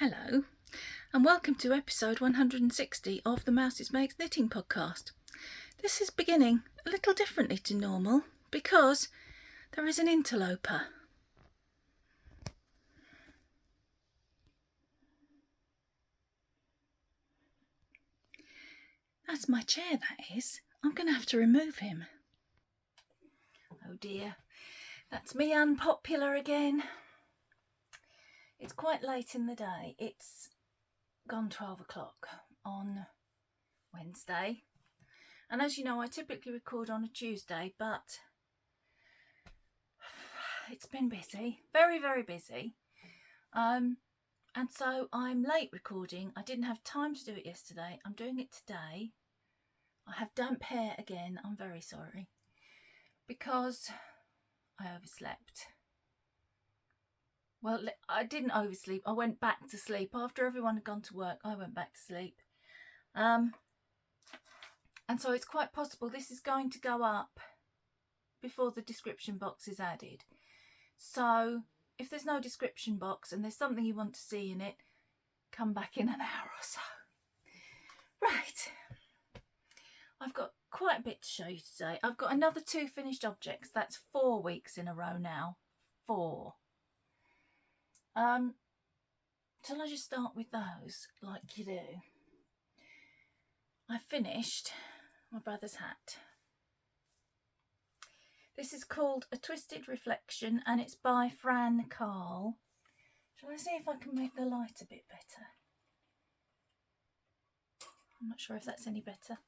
Hello, and welcome to episode 160 of the Mouses Makes Knitting podcast. This is beginning a little differently to normal because there is an interloper. That's my chair, that is. I'm going to have to remove him. Oh dear, that's me unpopular again. It's quite late in the day. It's gone 12 o'clock on Wednesday. And as you know, I typically record on a Tuesday, but it's been busy, very, very busy. And so I'm late recording. I didn't have time to do it yesterday. I'm doing it today. I have damp hair again. I'm very sorry because I overslept. Well, I didn't oversleep. I went back to sleep. After everyone had gone to work, I went back to sleep. And so it's quite possible this is going to go up before the description box is added. So if there's no description box and there's something you want to see in it, come back in an hour or so. Right. I've got quite a bit to show you today. I've got another 2 finished objects. That's 4 weeks in a row now. 4. Shall I just start with those like you do? I finished my brother's hat. This is called A Twisted Reflection and it's by Fran Carl. Shall I see if I can make the light a bit better? I'm not sure if that's any better.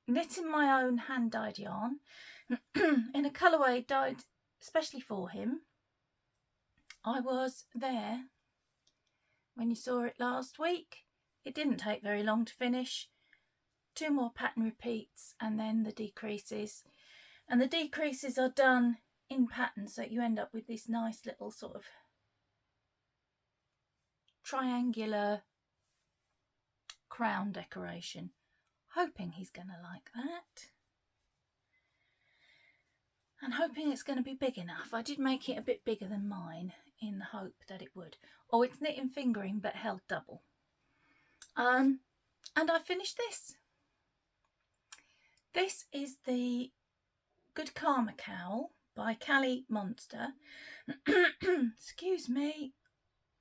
Knitting my own hand-dyed yarn in a colourway dyed especially for him. I was there when you saw it last week. It didn't take very long to finish. 2 more pattern repeats and then the decreases. And the decreases are done in pattern so that you end up with this nice little sort of triangular crown decoration. Hoping he's going to like that. And hoping it's going to be big enough. I did make it a bit bigger than mine in the hope that it would. Oh, it's knit and fingering but held double. And I finished this. This is the Good Karma Cowl by Callie Monster. Excuse me.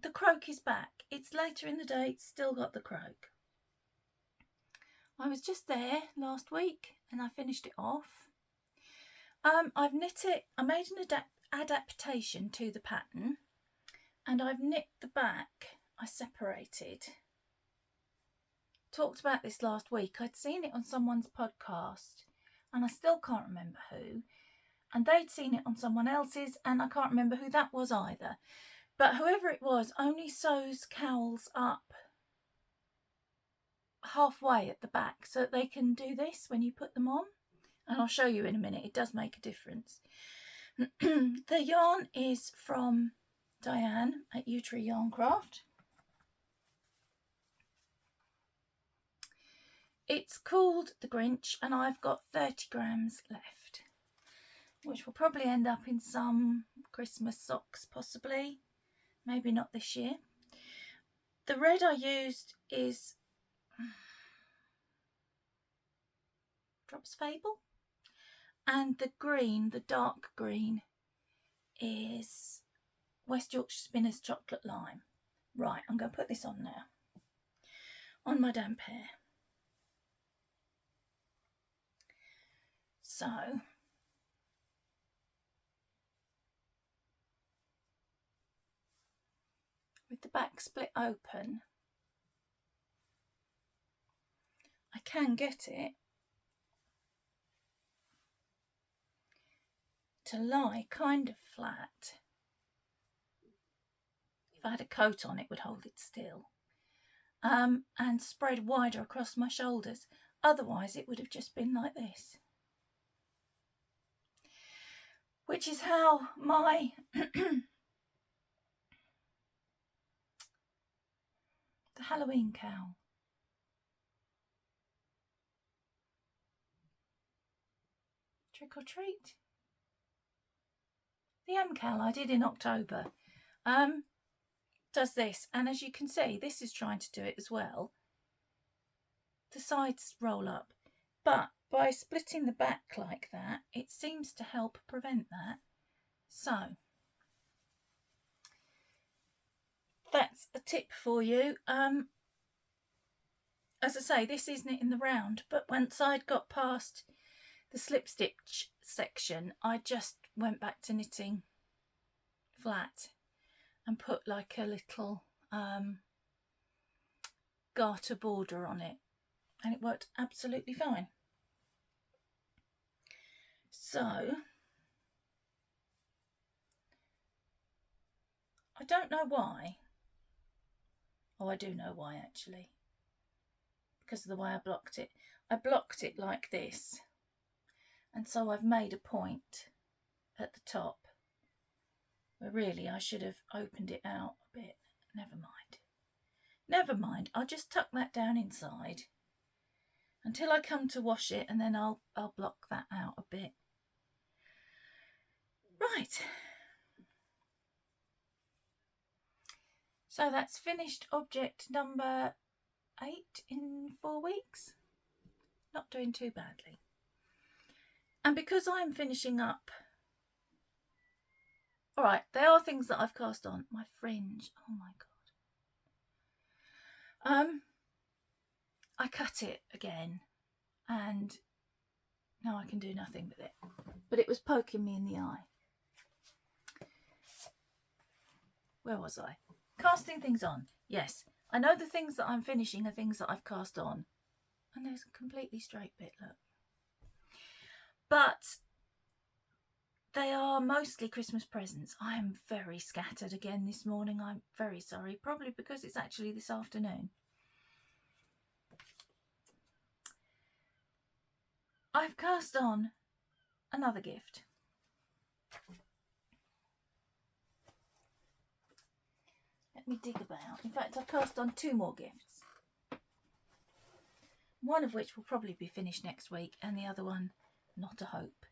The croak is back. It's later in the day. It's still got the croak. I was just there last week and I finished it off. I've knit it. I made an adaptation to the pattern and I've knit the back. I separated. Talked about this last week. I'd seen it on someone's podcast and I still can't remember who. And they'd seen it on someone else's and I can't remember who that was either. But whoever it was only sews cowls up halfway at the back so that they can do this when you put them on. And I'll show you in a minute. It does make a difference. The yarn is from Diane at Utree Yarn Craft. It's called The Grinch and I've got 30 grams left, which will probably end up in some Christmas socks possibly. Maybe not this year. The red I used is Drops Fable. And the green, the dark green, is West Yorkshire Spinners Chocolate Lime. Right, I'm going to put this on now. On my damp hair. So, with the back split open, I can get it to lie kind of flat. If I had a coat on, it would hold it still. And spread wider across my shoulders. Otherwise, it would have just been like this. Which is how my the Halloween cowl. Trick or treat. The M cowl I did in October. does this, and as you can see, this is trying to do it as well. The sides roll up, but by splitting the back like that, it seems to help prevent that. So that's a tip for you. As I say, this is knit in the round, but once I'd got past the slip stitch section, I just went back to knitting flat and put like a little garter border on it, and it worked absolutely fine. So I don't know why. Oh, I do know why actually, because of the way I blocked it. I blocked it like this, and so I've made a point at the top where really I should have opened it out a bit. Never mind. Never mind. I'll just tuck that down inside until I come to wash it, and then I'll block that out a bit. Right. So that's finished object number 8 in 4 weeks. Not doing too badly. And because I'm finishing up, all right, there are things that I've cast on. My fringe, oh my God. I cut it again, and now I can do nothing with it. But it was poking me in the eye. Where was I? Casting things on. Yes, I know the things that I'm finishing are things that I've cast on. And there's a completely straight bit, look. But they are mostly Christmas presents. I am very scattered again this morning. I'm very sorry. Probably because it's actually this afternoon. I've cast on another gift. Let me dig about. In fact, I've cast on 2 more gifts. One of which will probably be finished next week, and the other one, not a hope.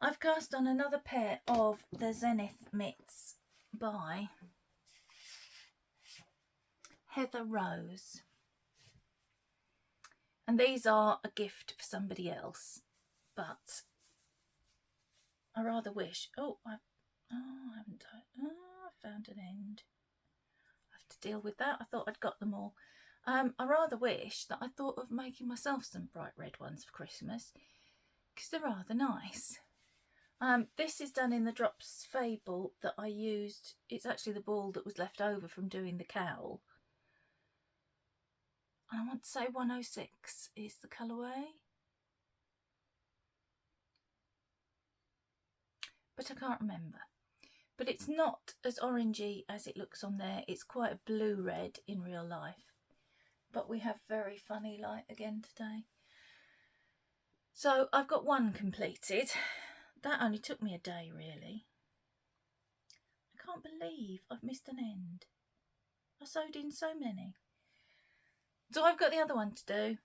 I've cast on another pair of the Zenith mitts by Heather Rose. And these are a gift for somebody else, but I rather wish... I found an end. I have to deal with that. I thought I'd got them all. I rather wish that I thought of making myself some bright red ones for Christmas, because they're rather nice. This is done in the Drops Fable that I used. It's actually the ball that was left over from doing the cowl. And I want to say 106 is the colourway. But I can't remember. But it's not as orangey as it looks on there. It's quite a blue red in real life. But we have very funny light again today. So I've got one completed. That only took me a day, really. I can't believe I've missed an end. I sewed in so many. So I've got the other one to do.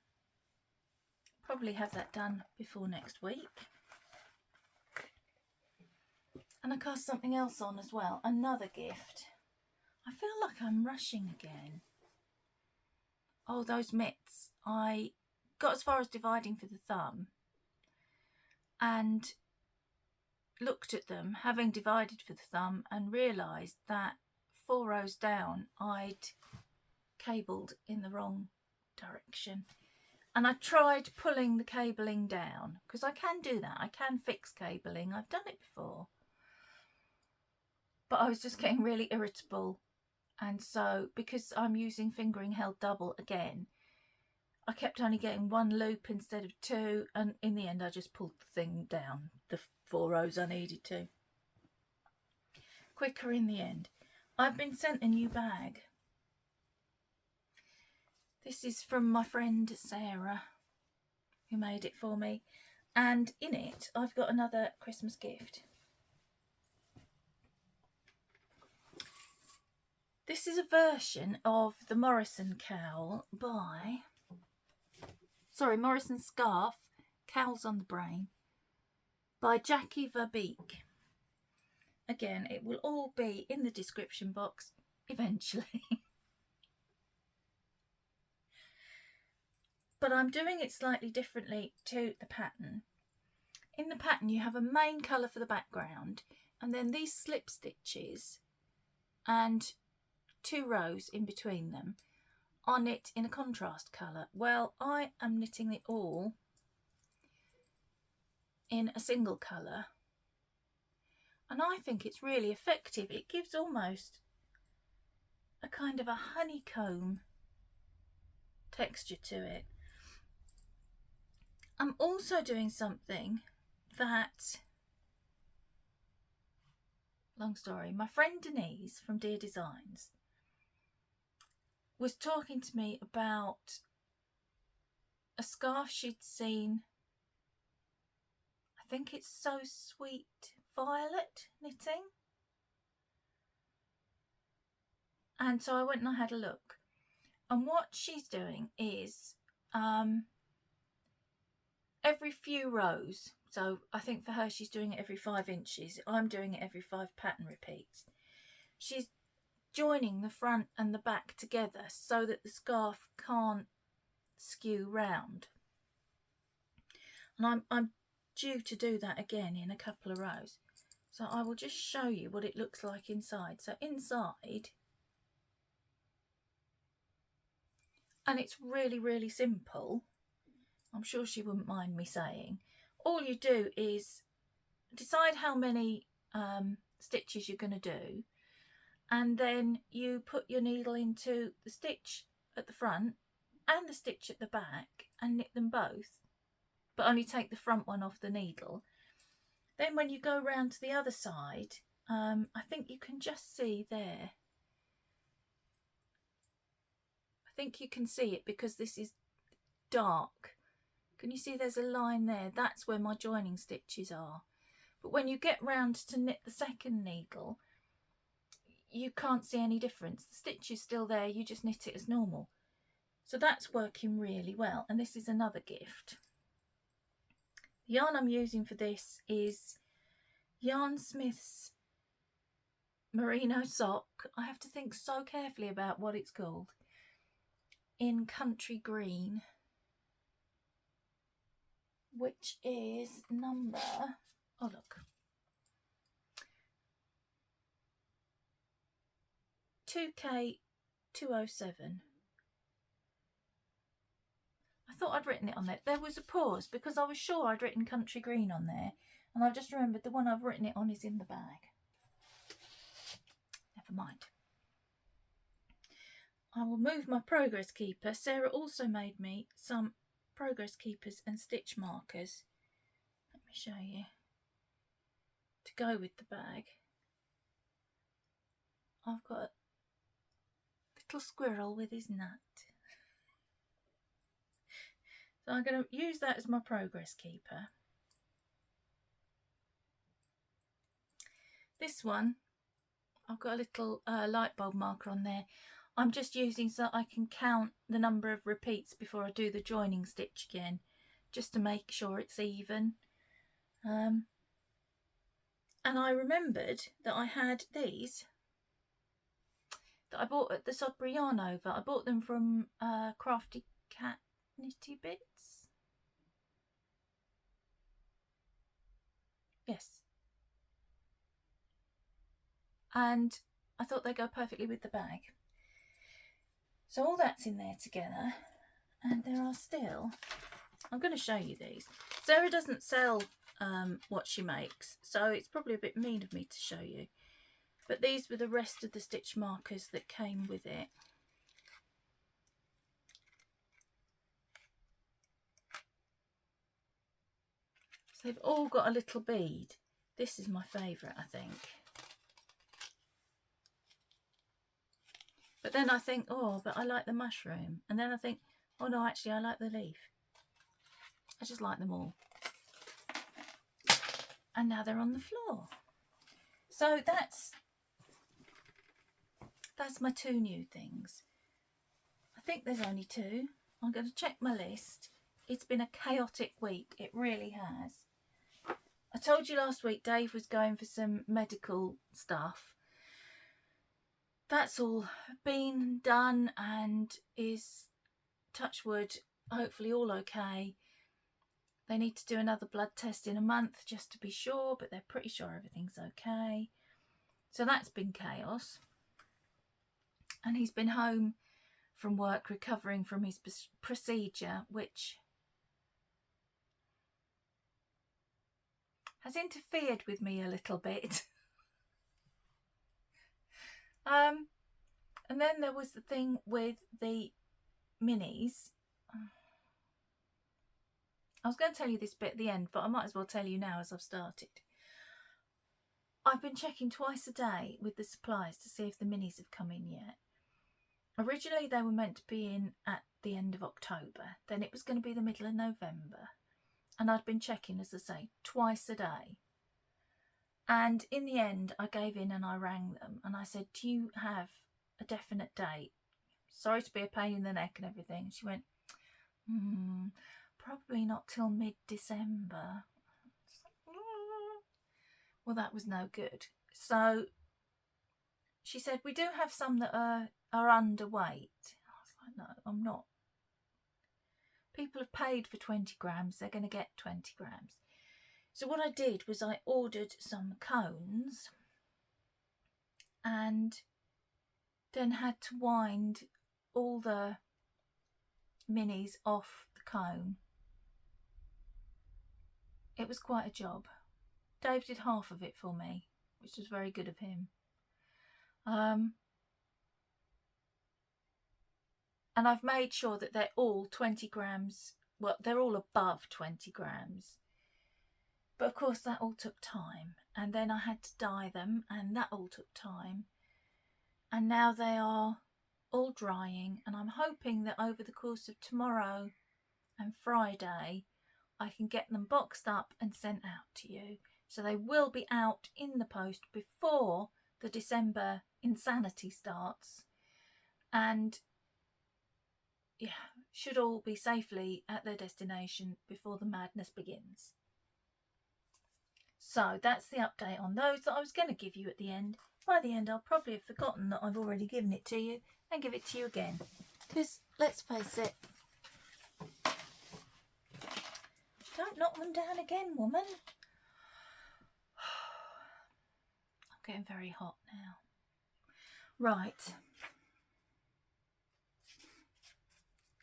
Probably have that done before next week. And I cast something else on as well. Another gift. I feel like I'm rushing again. Oh, those mitts. I got as far as dividing for the thumb. And looked at them, having divided for the thumb, and realised that 4 rows down I'd cabled in the wrong direction. And I tried pulling the cabling down, because I can do that. I can fix cabling. I've done it before. But I was just getting really irritable. And so, because I'm using fingering held double again, I kept only getting 1 loop instead of 2. And in the end, I just pulled the thing down, the 4 rows I needed to. Quicker in the end. I've been sent a new bag. This is from my friend Sarah, who made it for me. And in it, I've got another Christmas gift. This is a version of the Morrison cowl by... Morrison scarf, Cowls on the Brain, by Jackie Verbeek. again, it will all be in the description box eventually. But I'm doing it slightly differently to the pattern. In the pattern you have a main colour for the background, and then these slip stitches and 2 rows in between them are knit in a contrast colour. Well, I am knitting it all in a single colour, and I think it's really effective. It gives almost a kind of a honeycomb texture to it. I'm also doing something that, long story, my friend Denise from Dear Designs was talking to me about a scarf she'd seen. I think it's So Sweet Violet knitting. And so I went and I had a look. And what she's doing is every few rows, so I think for her she's doing it every 5 inches. I'm doing it every 5 pattern repeats. She's joining the front and the back together so that the scarf can't skew round. And I'm due to do that again in a couple of rows. So I will just show you what it looks like inside. So inside, and it's really, really simple. I'm sure she wouldn't mind me saying. All you do is decide how many stitches you're going to do, and then you put your needle into the stitch at the front and the stitch at the back and knit them both, but only take the front one off the needle. Then when you go round to the other side, I think you can just see there. I think you can see it because this is dark. Can you see there's a line there? That's where my joining stitches are. But when you get round to knit the second needle, you can't see any difference. The stitch is still there, you just knit it as normal. So that's working really well. And this is another gift. The yarn I'm using for this is Yarn Smith's Merino Sock. I have to think so carefully about what it's called. In Country Green, which is number, oh look, 2K207. I thought I'd written it on there. There was a pause because I was sure I'd written Country Green on there, and I've just remembered the one I've written it on is in the bag. Never mind. I will move my progress keeper. Sarah also made me some progress keepers and stitch markers. Let me show you. To go with the bag. I've got a little squirrel with his nut. So I'm going to use that as my progress keeper. This one, I've got a little light bulb marker on there. I'm just using so that I can count the number of repeats before I do the joining stitch again, just to make sure it's even. And I remembered that I had these that I bought at the Sodbury Yarn Over. I bought them from Crafty Cat Knitty Bits. Yes. And I thought they'd go perfectly with the bag. So all that's in there together, and there are still, I'm going to show you these. Sarah doesn't sell what she makes, so it's probably a bit mean of me to show you. But these were the rest of the stitch markers that came with it. So they've all got a little bead. This is my favourite, I think. But then I think, oh, but I like the mushroom. And then I think, oh no, actually I like the leaf. I just like them all. And now they're on the floor. So that's my 2 new things. I think there's only 2. I'm going to check my list. It's been a chaotic week. It really has. I told you last week Dave was going for some medical stuff. That's all been done and is, touch wood, hopefully all okay. They need to do another blood test in a month just to be sure, but they're pretty sure everything's okay. So that's been chaos. And he's been home from work recovering from his procedure, which has interfered with me a little bit. And then there was the thing with the minis. I was going to tell you this bit at the end, but I might as well tell you now as I've started. I've been checking twice a day with the suppliers to see if the minis have come in yet. Originally they were meant to be in at the end of October, then it was going to be the middle of November. And I'd been checking, as I say, twice a day. And in the end, I gave in and I rang them and I said, do you have a definite date? Sorry to be a pain in the neck and everything. She went, probably not till mid-December. Well, that was no good. So she said, we do have some that are underweight. I was like, no, I'm not. People have paid for 20 grams. They're going to get 20 grams. So what I did was I ordered some cones and then had to wind all the minis off the cone. It was quite a job. Dave did half of it for me, which was very good of him. And I've made sure that they're all 20 grams. Well, they're all above 20 grams. But of course that all took time. And then I had to dye them and that all took time. And now they are all drying. And I'm hoping that over the course of tomorrow and Friday, I can get them boxed up and sent out to you. So they will be out in the post before the December insanity starts. And yeah, should all be safely at their destination before the madness begins. So that's the update on those that I was going to give you at the end. By the end, I'll probably have forgotten that I've already given it to you and give it to you again. Because, let's face it, don't knock them down again, woman. I'm getting very hot now. Right.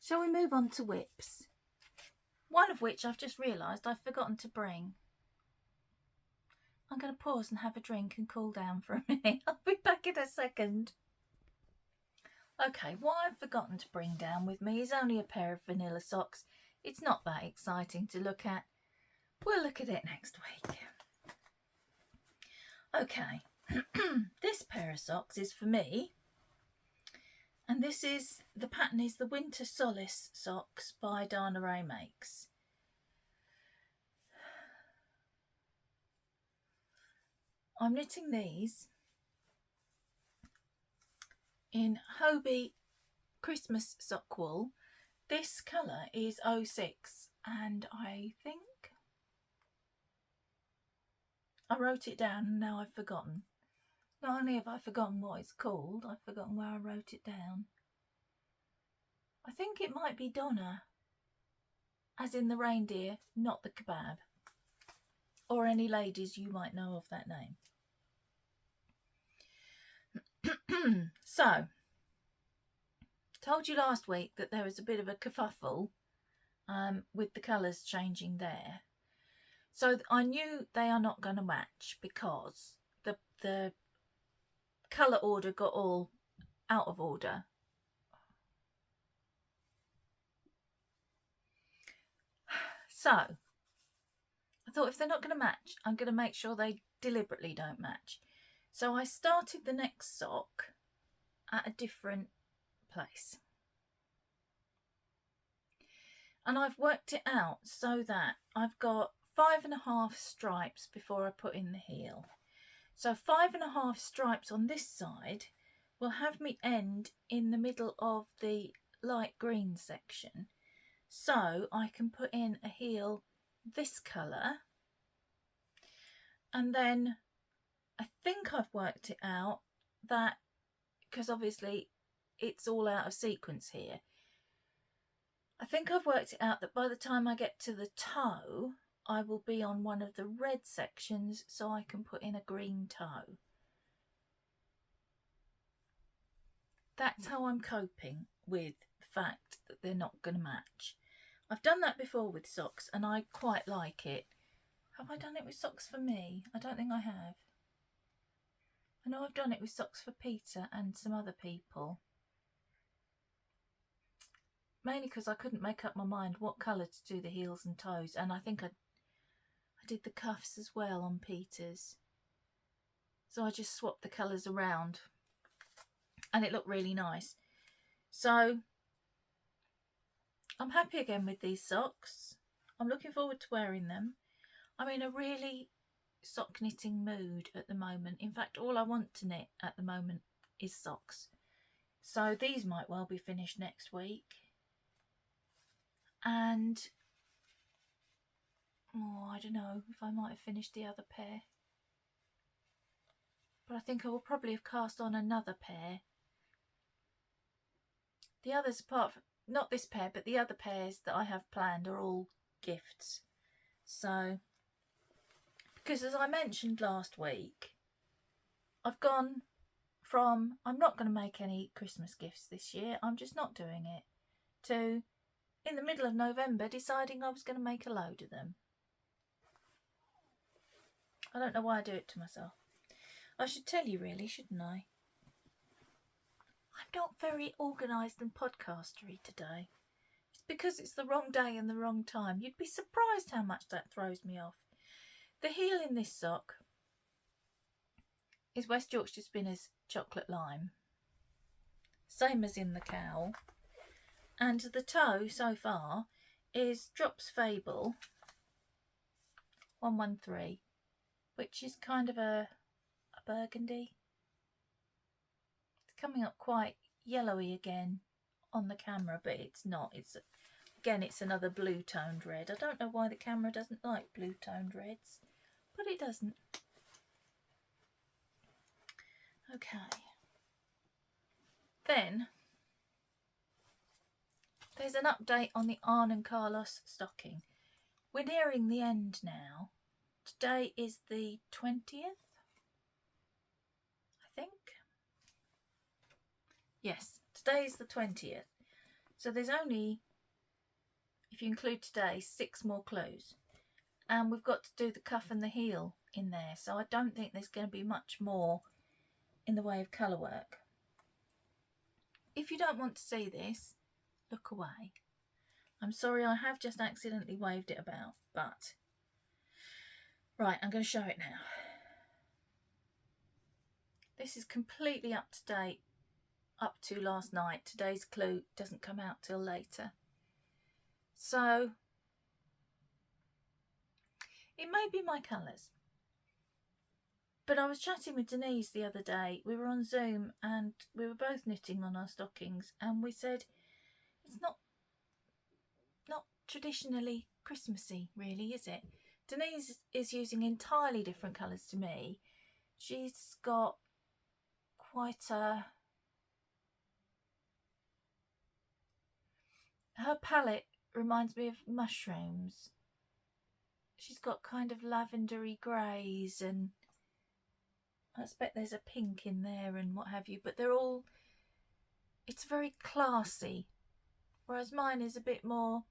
Shall we move on to whips? One of which I've just realised I've forgotten to bring. I'm going to pause and have a drink and cool down for a minute. I'll be back in a second. Okay, what I've forgotten to bring down with me is only a pair of vanilla socks. It's not that exciting to look at. We'll look at it next week. Okay, this pair of socks is for me. And this is, the pattern is the Winter Solace socks by Dana Ray Makes. I'm knitting these in Hobie Christmas sock wool. This colour is 06 and I think I wrote it down and now I've forgotten. Not only have I forgotten what it's called, I've forgotten where I wrote it down. I think it might be Donna, as in the reindeer, not the kebab. Or any ladies you might know of that name. So, told you last week that there was a bit of a kerfuffle with the colours changing there. So I knew they are not going to match because the colour order got all out of order. So I thought if they're not going to match, I'm going to make sure they deliberately don't match. So I started the next sock at a different place. And I've worked it out so that I've got 5.5 stripes before I put in the heel. So 5.5 stripes on this side will have me end in the middle of the light green section. So I can put in a heel this colour And then I think I've worked it out that, because obviously it's all out of sequence here, I think I've worked it out that by the time I get to the toe, I will be on one of the red sections, so I can put in a green toe. That's how I'm coping with the fact that they're not going to match. I've done that before with socks and I quite like it. Have I done it with socks for me? I don't think I have. I know I've done it with socks for Peter and some other people. Mainly because I couldn't make up my mind what colour to do the heels and toes, and I think I did the cuffs as well on Peter's. So I just swapped the colours around and it looked really nice. So I'm happy again with these socks. I'm looking forward to wearing them. I'm in a really sock knitting mood at the moment. In fact, all I want to knit at the moment is socks. So these might well be finished next week. And I don't know if I might have finished the other pair. But I think I will probably have cast on another pair. The others, apart from, not this pair, but the other pairs that I have planned are all gifts. So, because as I mentioned last week, I've gone from I'm not going to make any Christmas gifts this year, I'm just not doing it, to in the middle of November deciding I was going to make a load of them. I don't know why I do it to myself. I should tell you really, shouldn't I? I'm not very organised and podcastery today. It's because it's the wrong day and the wrong time. You'd be surprised how much that throws me off. The heel in this sock is West Yorkshire Spinners Chocolate Lime. Same as in the cowl. And the toe so far is Drops Fable 113, which is kind of a burgundy. It's coming up quite yellowy again on the camera, but it's not. It's another blue toned red. I don't know why the camera doesn't like blue toned reds, but it doesn't. Okay. Then there's an update on the Arne and Carlos stocking. We're nearing the end now. Today is the 20th, I think. Yes, today is the 20th. So there's only, if you include today, 6 more clues. And we've got to do the cuff and the heel in there. So I don't think there's going to be much more in the way of colour work. If you don't want to see this, look away. I'm sorry, I have just accidentally waved it about, but right, I'm going to show it now. This is completely up to date up to last night. Today's clue doesn't come out till later. So it may be my colours. But I was chatting with Denise the other day. We were on Zoom and we were both knitting on our stockings, and we said it's not traditionally Christmassy, really, is it? Denise is using entirely different colours to me. She's got quite a... Her palette reminds me of mushrooms. She's got kind of lavendery greys, and I expect there's a pink in there and what have you, but they're all... It's very classy, whereas mine is a bit more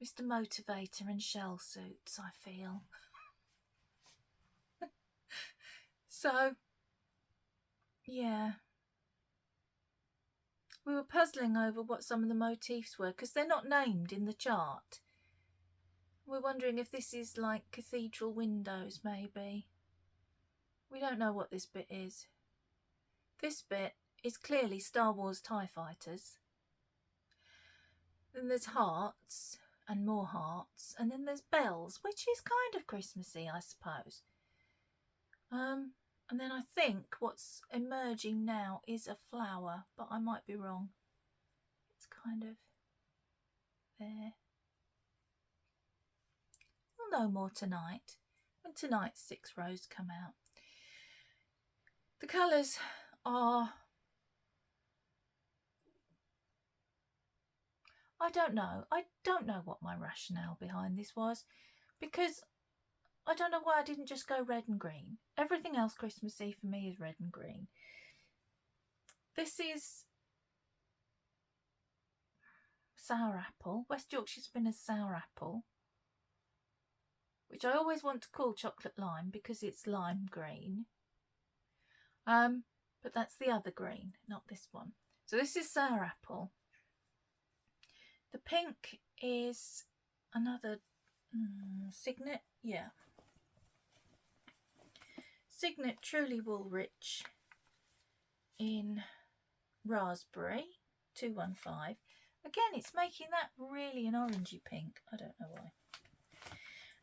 Mr. Motivator and shell suits, I feel. So, yeah. We were puzzling over what some of the motifs were, because they're not named in the chart. We're wondering if this is like cathedral windows, maybe. We don't know what this bit is. This bit is clearly Star Wars TIE Fighters. Then there's hearts and more hearts, and then there's bells, which is kind of Christmassy, I suppose. And then I think what's emerging now is a flower, but I might be wrong. It's kind of there. Well, know more tonight when tonight's 6 rows come out. The colours are, I don't know what my rationale behind this was, because I don't know why I didn't just go red and green. Everything else Christmassy for me is red and green. This is sour apple, West Yorkshire Spinner's sour apple, which I always want to call chocolate lime because it's lime green. But that's the other green, not this one. So this is sour apple. The pink is another Signet, yeah. Signet Truly Woolrich in raspberry, 215. Again, it's making that really an orangey pink. I don't know why.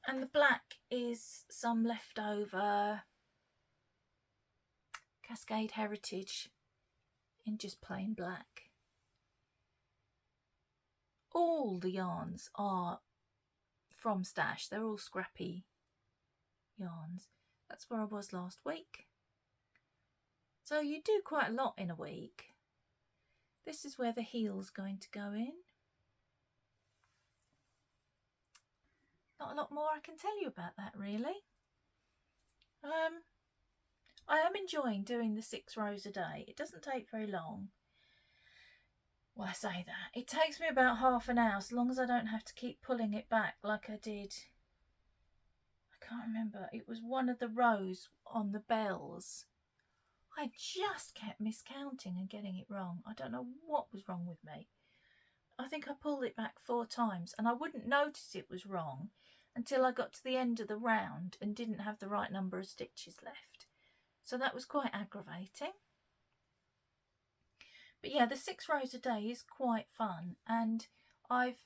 And the black is some leftover Cascade Heritage in just plain black. All the yarns are from Stash. They're all scrappy yarns. That's where I was last week. So you do quite a lot in a week. This is where the heel's going to go in. Not a lot more I can tell you about that, really. I am enjoying doing the 6 rows a day. It doesn't take very long. Well, I say that. It takes me about half an hour, as long as I don't have to keep pulling it back like I did. I can't remember. It was one of the rows on the bells. I just kept miscounting and getting it wrong. I don't know what was wrong with me. I think I pulled it back 4 times and I wouldn't notice it was wrong until I got to the end of the round and didn't have the right number of stitches left. So that was quite aggravating. But yeah, the 6 rows a day is quite fun, and I've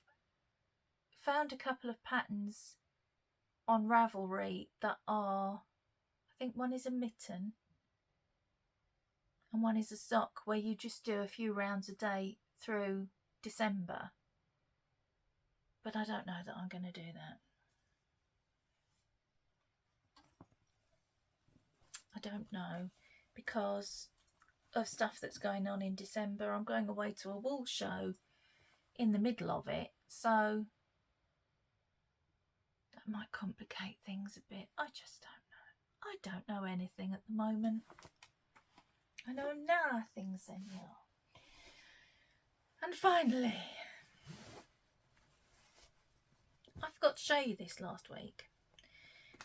found a couple of patterns on Ravelry that are, I think one is a mitten and one is a sock, where you just do a few rounds a day through December. But I don't know that I'm going to do that. I don't know, because of stuff that's going on in December. I'm going away to a wool show in the middle of it, so that might complicate things a bit. I just don't know. I don't know anything at the moment. I know nothing, senor. And finally, I forgot to show you this last week.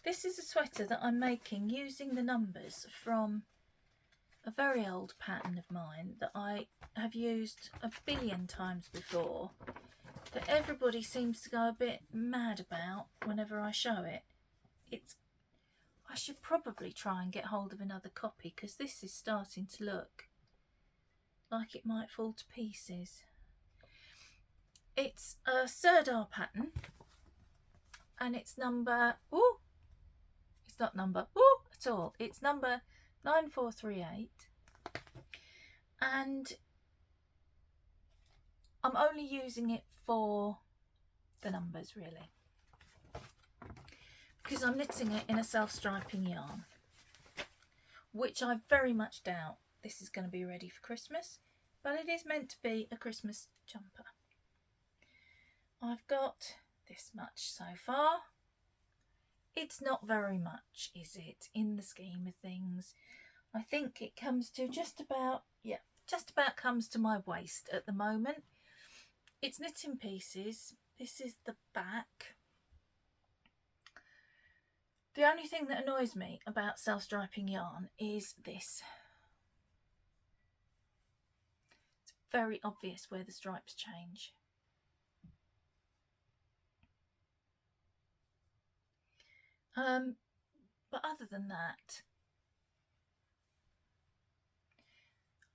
This is a sweater that I'm making using the numbers from a very old pattern of mine that I have used a billion times before, that everybody seems to go a bit mad about whenever I show it. I should probably try and get hold of another copy, because this is starting to look like it might fall to pieces. It's a Sirdar pattern, and it's number, it's not number at all, it's number 9438, and I'm only using it for the numbers, really, because I'm knitting it in a self-striping yarn, which I very much doubt this is going to be ready for Christmas, but it is meant to be a Christmas jumper. I've got this much so far. It's not very much, is it, in the scheme of things? I think it comes to just about comes to my waist at the moment. It's knit in pieces. This is the back. The only thing that annoys me about self-striping yarn is this. It's very obvious where the stripes change. But other than that,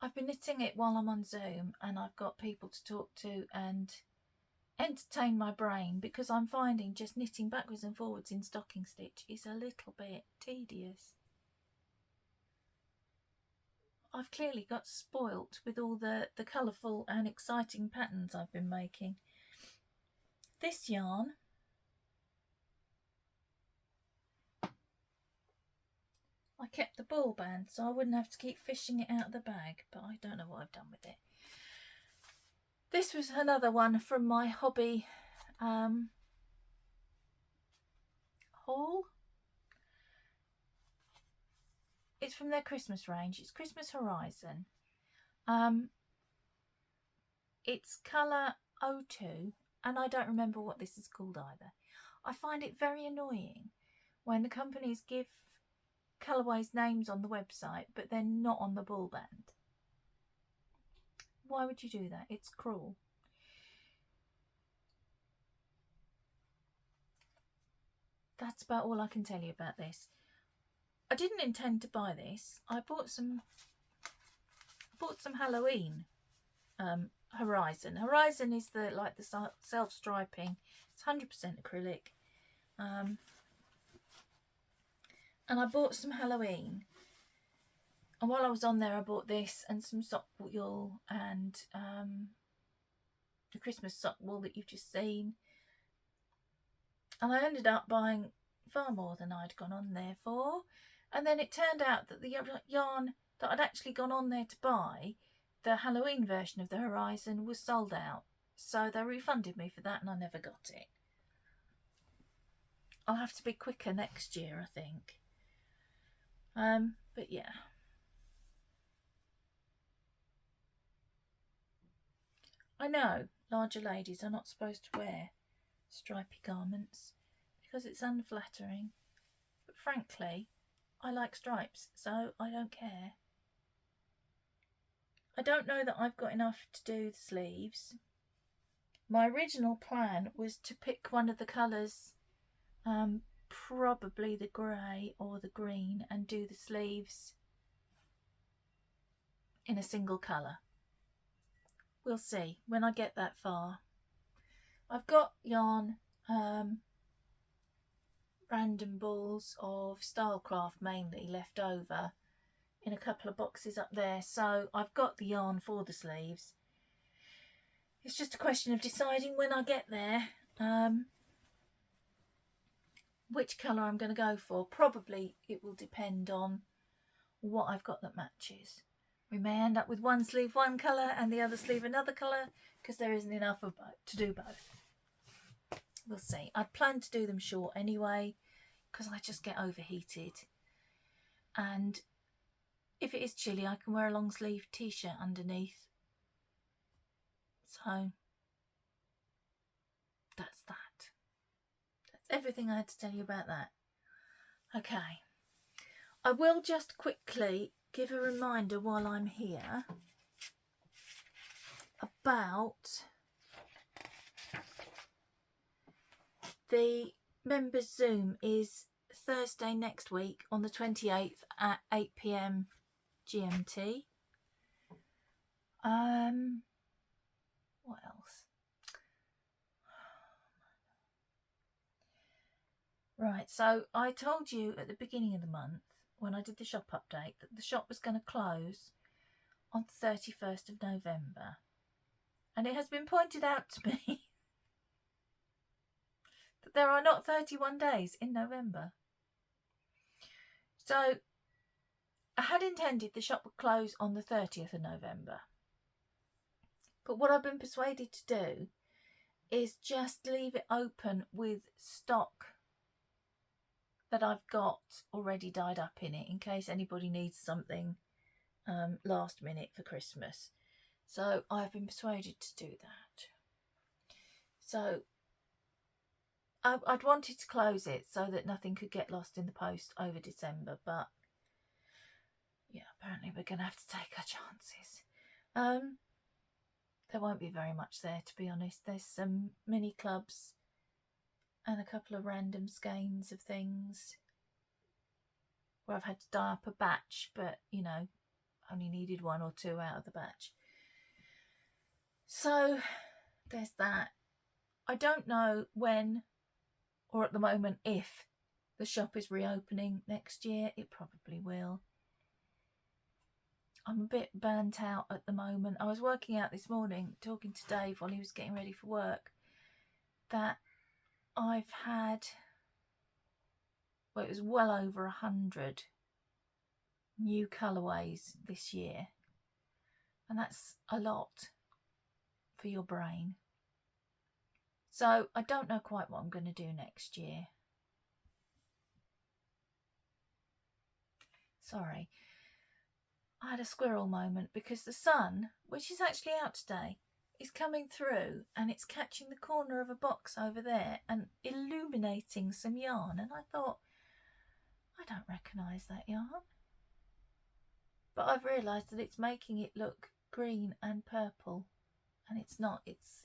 I've been knitting it while I'm on Zoom, and I've got people to talk to and entertain my brain, because I'm finding just knitting backwards and forwards in stocking stitch is a little bit tedious. I've clearly got spoilt with all the colourful and exciting patterns I've been making. This yarn I kept the ball band so I wouldn't have to keep fishing it out of the bag, but I don't know what I've done with it. This was another one from my hobby haul. It's from their Christmas range. It's Christmas Horizon. It's colour 02, and I don't remember what this is called either. I find it very annoying when the companies give colourways names on the website but they're not on the ball band. Why would you do that? It's cruel. That's about all I can tell you about this. I didn't intend to buy this. I bought some Halloween Horizon. Horizon is the self-striping. It's 100% acrylic. And I bought some Halloween. And while I was on there, I bought this and some sock wool and the Christmas sock wool that you've just seen. And I ended up buying far more than I'd gone on there for. And then it turned out that the yarn that I'd actually gone on there to buy, the Halloween version of the Horizon, was sold out. So they refunded me for that and I never got it. I'll have to be quicker next year, I think. But yeah. I know larger ladies are not supposed to wear stripy garments because it's unflattering. But frankly, I like stripes, so I don't care. I don't know that I've got enough to do the sleeves. My original plan was to pick one of the colours, probably the grey or the green, and do the sleeves in a single colour. We'll see when I get that far. I've got yarn, random balls of Stylecraft mainly left over in a couple of boxes up there, so I've got the yarn for the sleeves. It's just a question of deciding when I get there which colour I'm going to go for. Probably it will depend on what I've got that matches. We may end up with one sleeve one colour and the other sleeve another colour because there isn't enough of both to do both. We'll see. I'd planned to do them short anyway because I just get overheated. And if it is chilly, I can wear a long sleeve t-shirt underneath. So that's that. That's everything I had to tell you about that. Okay. I will just quickly give a reminder while I'm here about the members Zoom is Thursday next week on the 28th at 8 PM GMT. What else? Right, so I told you at the beginning of the month when I did the shop update that the shop was going to close on the 31st of November. And it has been pointed out to me that there are not 31 days in November. So I had intended the shop would close on the 30th of November. But what I've been persuaded to do is just leave it open with stock that I've got already dyed up in it in case anybody needs something last minute for Christmas. So I've been persuaded to do that. So I'd wanted to close it so that nothing could get lost in the post over December, but yeah, apparently we're going to have to take our chances. There won't be very much there, to be honest. There's some mini clubs and a couple of random skeins of things where I've had to dye up a batch, but, you know, only needed one or two out of the batch. So there's that. I don't know when or at the moment if the shop is reopening next year. It probably will. I'm a bit burnt out at the moment. I was working out this morning, talking to Dave while he was getting ready for work, that I've had, well, it was well over 100 new colourways this year, and that's a lot for your brain. So I don't know quite what I'm going to do next year. Sorry, I had a squirrel moment because the sun, which is actually out today, is coming through and it's catching the corner of a box over there and illuminating some yarn, and I thought, I don't recognise that yarn. But I've realised that it's making it look green and purple, and it's not, it's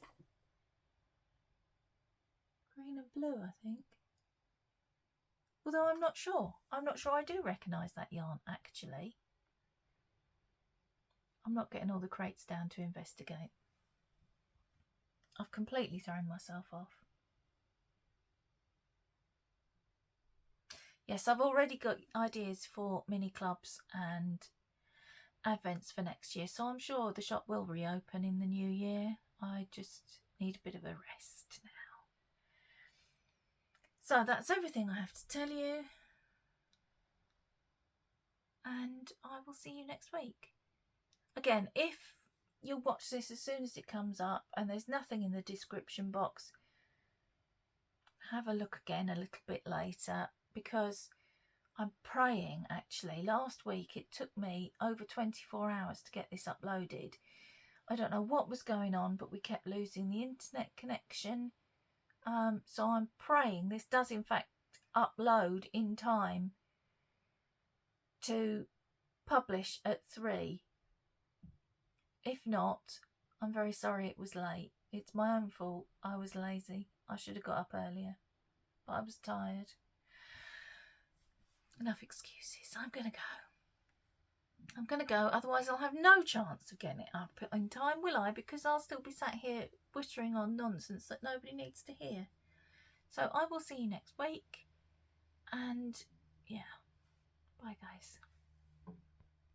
green and blue, I think. Although I'm not sure I do recognise that yarn actually. I'm not getting all the crates down to investigate. I've completely thrown myself off. Yes, I've already got ideas for mini clubs and advents for next year, so I'm sure the shop will reopen in the new year. I just need a bit of a rest now. So that's everything I have to tell you, and I will see you next week. Again, if you'll watch this as soon as it comes up and there's nothing in the description box, have a look again a little bit later, because I'm praying, actually. Last week it took me over 24 hours to get this uploaded. I don't know what was going on, but we kept losing the internet connection. So I'm praying this does in fact upload in time to publish at 3. If not, I'm very sorry it was late. It's my own fault. I was lazy. I should have got up earlier, but I was tired. Enough excuses. I'm going to go. Otherwise I'll have no chance of getting it up in time, will I? Because I'll still be sat here whittering on nonsense that nobody needs to hear. So I will see you next week. And yeah, bye guys.